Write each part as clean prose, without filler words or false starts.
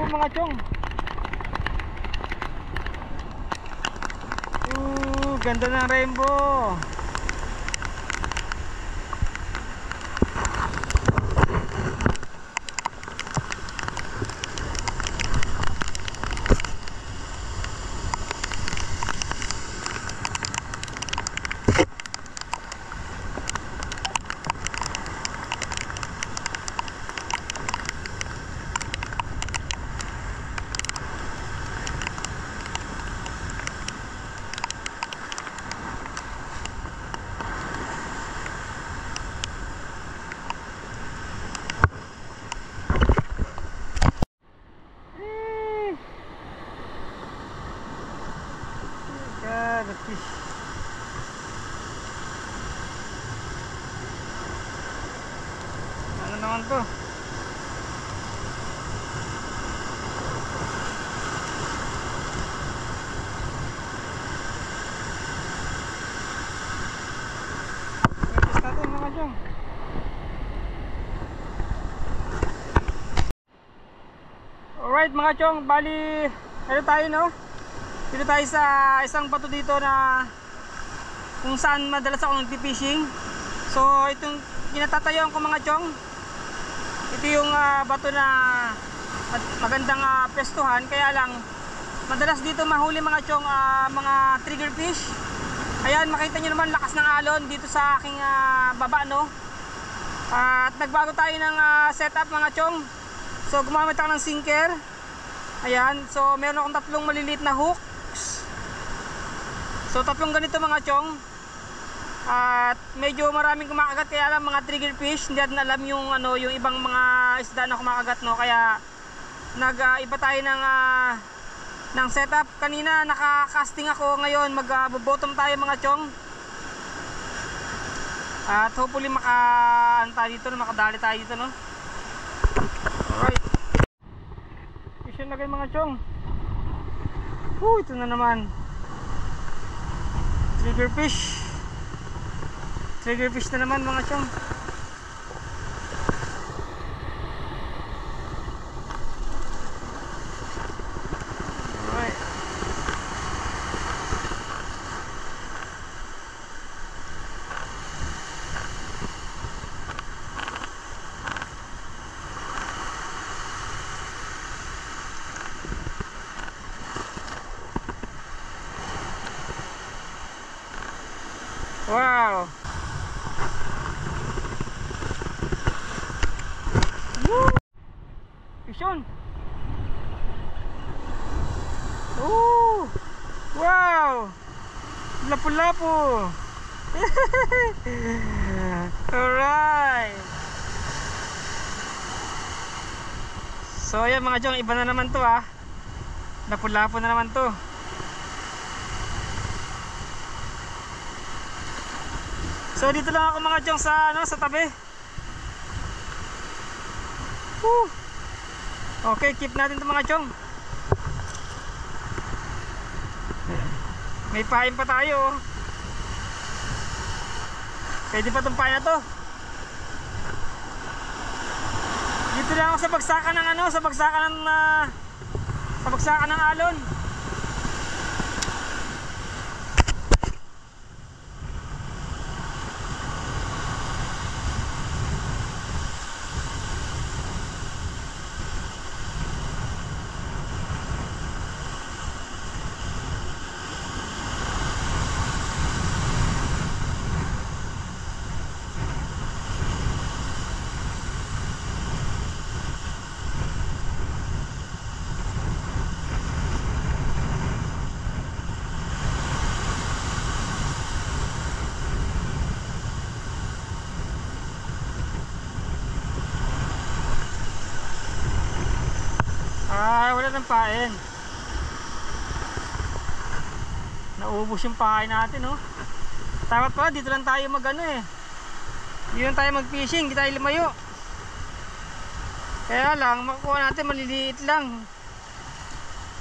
mga chong. Ganda ng rainbow. The fish. Ano naman to? Pwede natin mga chong. Alright mga chong, bali ano tayo no? Dito tayo sa isang bato dito na kung saan madalas ako nagpi-fishing. So itong kinatatayuan ko mga chong, ito yung bato na magandang pestuhan. Kaya lang madalas dito mahuli mga chong mga trigger fish. Ayan, makita nyo naman lakas ng alon dito sa aking baba no. At nagbago tayo ng setup mga chong. So gumamit ako ng sinker. Ayan, so meron akong tatlong maliliit na hook. So tatlong ganito mga chong. At medyo maraming kumakagat, kaya lang mga trigger fish, hindi natin alam yung ano, yung ibang mga isda na kumakagat no. Kaya nag-iba tayo ng setup. Kanina naka-casting ako, ngayon mag-bottom tayo mga chong. At hopefully makadali tayo dito no. Alright. Fish yun lagay mga chong. Ito na naman. Trigger fish na naman mga chong. Alright. Wow. Woo! Fish on. Oh! Wow! Lapu-lapu. Alright. So ayan mga chong, iba na naman to Lapu-lapu na naman to. So dito lang ako mga chong sa sa tabi. Okay, keep natin 'to mga chong. May pain pa tayo. Pwede pa 'tong pain na 'to. Dito lang ako sa bagsakan ng sa bagsakan ng alon. Wala ng pain. Naubos yung pain natin Dapat pala dito lang tayo dito lang tayo mag fishing, hindi tayo lumayo. Kaya lang makukuha natin maliliit lang,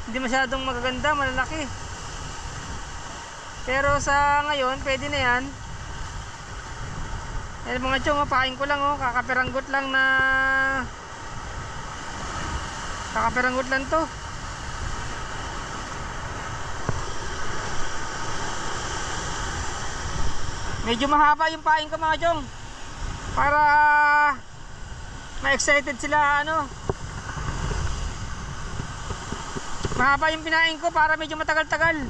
hindi masyadong magaganda, malalaki. Pero sa ngayon pwede na yan. Mga chong, pain ko lang kakapiranggot lang na Kakapirangot lang to. Medyo mahaba yung paing ko mga chong, para ma-excited sila ano. Mahaba yung pinaing ko para medyo matagal-tagal.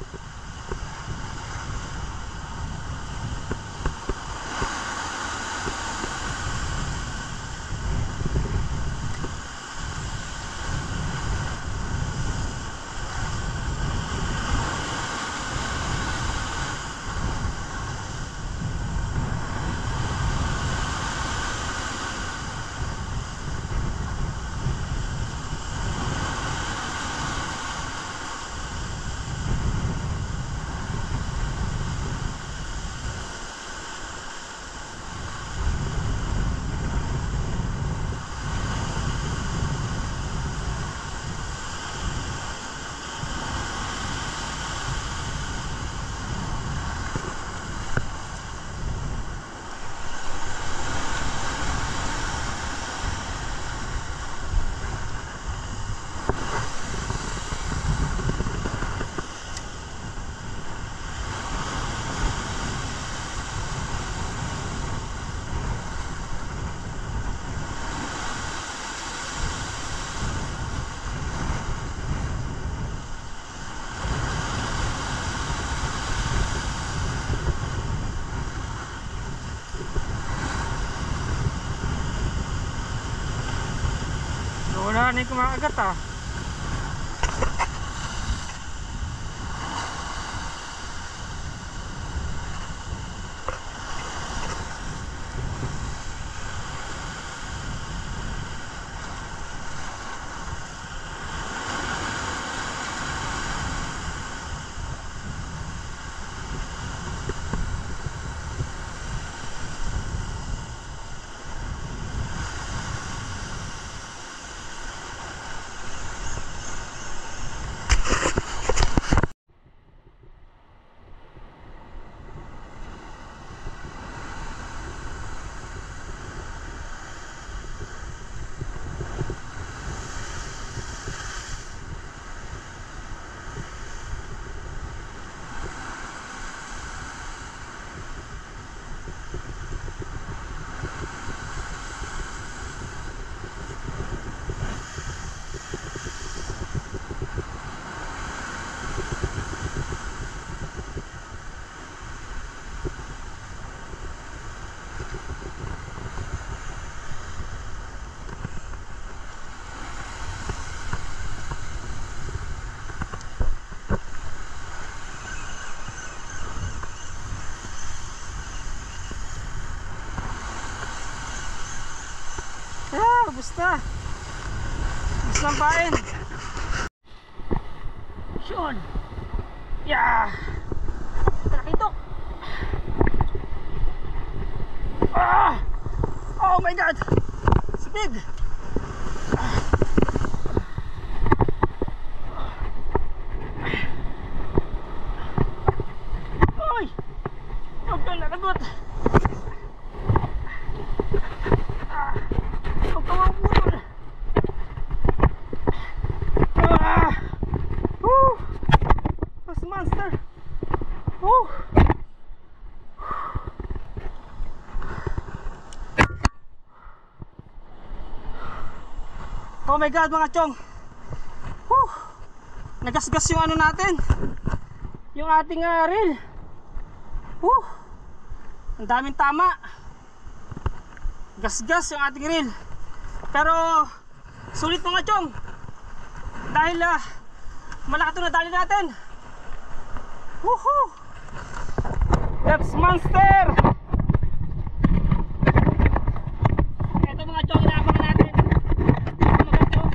Wala na yung kumakagat ah. Ubus na. Ubus ng pain. Yun. Yeah. Trakitok. Ah! Oh my God. It's big. Oy! Huwag kang nalagot. Monster. Woo. Oh my God mga chong. Woo. Nagasgas yung ano natin, yung ating reel. Woo. Ang daming tama. Gasgas yung ating reel. Pero sulit mga chong, dahil malaki ito na dali natin. Woohoo! That's monster! Ito mga chong, inaabangan natin. Ito mga chong.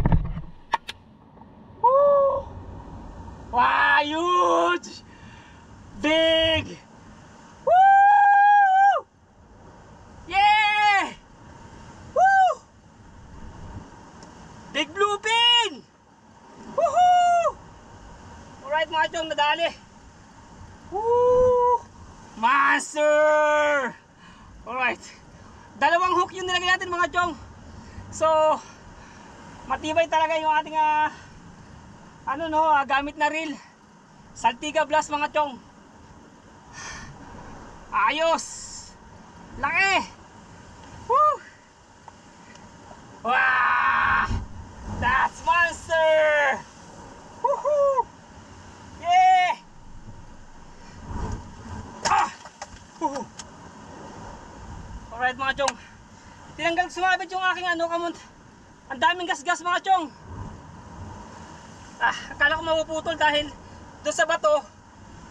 Woo! Wow! Huge! Big! Woo! Yeah! Woo! Big bluefin! Woohoo! Alright mga chong, nadali. Woo! Master! Alright. Dalawang hook yung nilagay natin mga chong. So, matibay talaga yung ating gamit na reel. Saltiga Blast mga chong. Ayos. Laki. Woo! Wow! That's monster! Woohoo! Yeah! Alright mga chong. Tinanggal sumabit yung aking kamot. Ang daming gasgas mga chong. Akala ko mapuputol dahil doon sa bato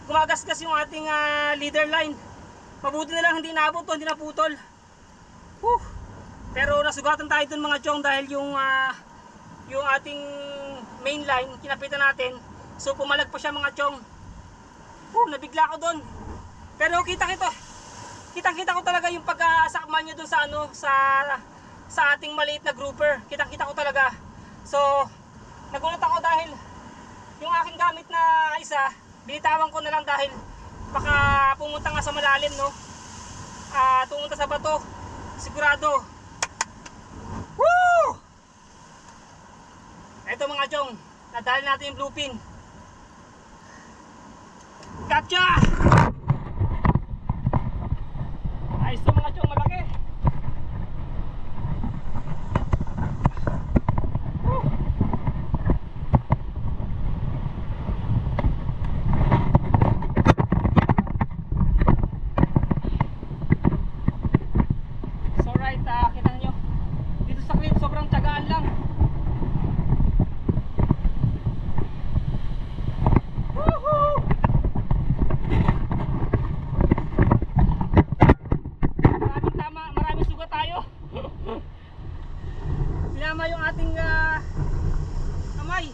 gumagasgas yung ating leader line. Mabuti na lang hindi naabot o hindi naputol. Pero nasugatan tayo dun mga chong dahil yung ating main line kinapitan natin. So pumalag pa siya mga chong. Nabigla ko dun. Pero kita ko talaga yung pag-asakman niya dun sa ating maliit na grouper. Kita ko talaga. So nagulat ako dahil yung aking gamit na isa binitawan ko na lang dahil baka pumunta nga sa malalim, no? Pumunta sa bato sigurado. Woo! Ito mga chong, nadali natin yung blue pin. Gotcha! Ayos to mga chong, malaki. Sinama yung ating kamay.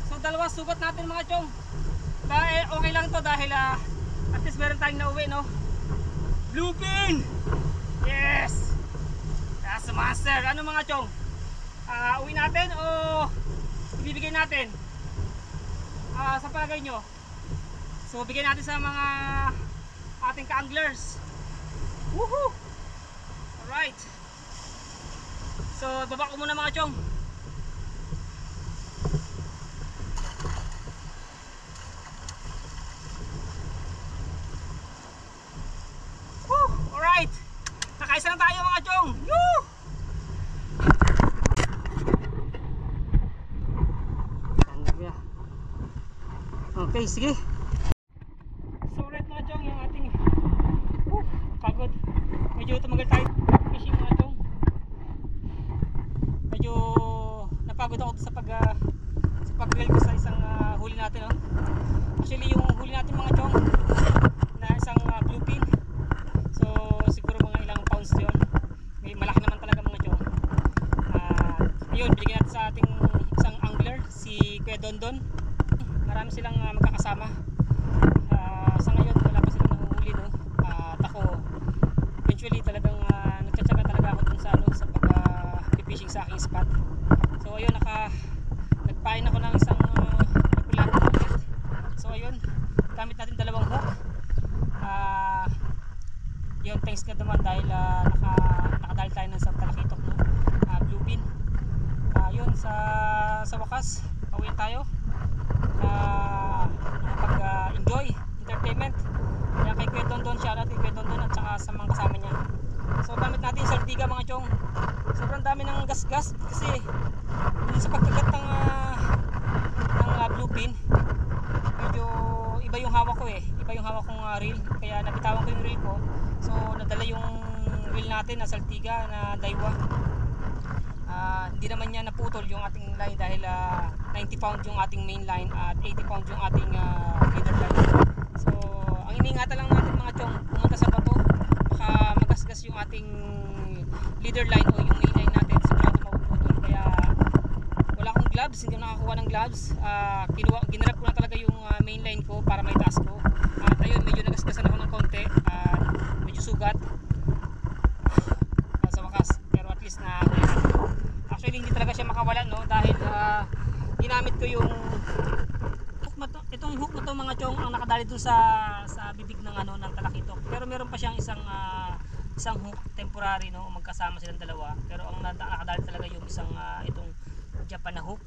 So dalawa sugat natin mga chong. Okay lang to dahil at least meron tayong nauwi, no? Blue pin! Yes! That's a monster. Ano mga chong? Uwi natin o ibibigay natin? Sa palagay nyo? So bigay natin sa mga ating ka-anglers. Woohoo! Alright. So baba ko muna mga chong. Alright. Nakaisa na tayo mga chong. Woo! Okay, sige. So right mga chong, yung ating pagod. Medyo tumagal tayo fishing mga chong. Medyo napagod ako sa pag-reel ko sa isang huli natin, no? Actually yung huli natin mga chong na isang blue pin. So siguro mga ilang pounds yun. May malaki naman talaga mga chong. Ayun, binigyan natin sa ating isang angler, si Kuya Dondon. Marami silang magkakasama. Sa ngayon wala pa silang nahuhuli, no? At ako eventually talagang nagtsatsaga talaga ako dun sa pag-fishing sa aking spot. So ayun, nagpain ako ng isang nagpulat hook. So ayun, gamit natin dalawang hook. Yun, thanks nga naman dahil nakadali tayo ng isang talakitok, no? Blue pin. Yun, sa wakas pauwiin tayo. Nakapag-enjoy entertainment. Kaya kay Kuya Dondon, shoutout kay Kuya Dondon at saka sa mga kasama niya. So gamit natin yung saltiga mga chong. Sobrang dami ng gas-gas kasi sa pagkagat ng blue pin, medyo iba yung hawak ko, iba yung hawak kong reel, kaya nabitawan ko yung reel ko. So nadala yung reel natin na saltiga na Daiwa. Hindi naman niya naputol yung ating line dahil 90 pound yung ating main line at 80 pound yung ating leader line. So ang iniingatan lang natin mga chong, pumunta sa bato, baka magasgas yung ating leader line o yung main line natin, sigurado mapuputol. Kaya wala akong gloves, hindi ako nakakuha ng gloves. Ginarap ko na talaga yung main line ko para may taas ko. At ayun, medyo nagasgasan ako ng konti at medyo sugat sa wakas, pero at least na actually hindi talaga siya makawala, no? Dahil ginamit ko yung hook na to, itong hook na to mga chong, ang nakadali dun sa bibig ng ng talakitok. Pero meron pa siyang isang hook temporary, no? Magkasama silang dalawa. Pero ang nakadali talaga yung isang itong panahook.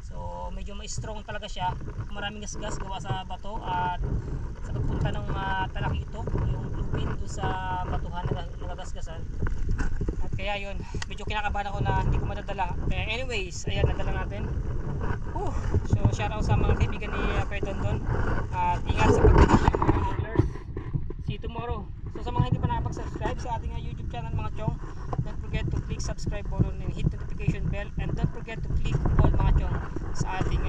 So medyo ma-strong talaga siya, maraming gasgas gawa sa bato at sa pagpunta ng talakitok, yung bluefin doon sa batuhan na nagagasgasan. At kaya yun, medyo kinakabahan ako na hindi ko madadala. Kaya anyways, ayan, nadala natin. So shout out sa mga kaibigan ni Perdon doon, at ingat sa pagpapalaki mga anglers. See you tomorrow. So sa mga hindi pa nakapag-subscribe sa ating YouTube channel mga chong, don't forget to click subscribe button and hit notification bell, and don't forget to click all mga chong sa ating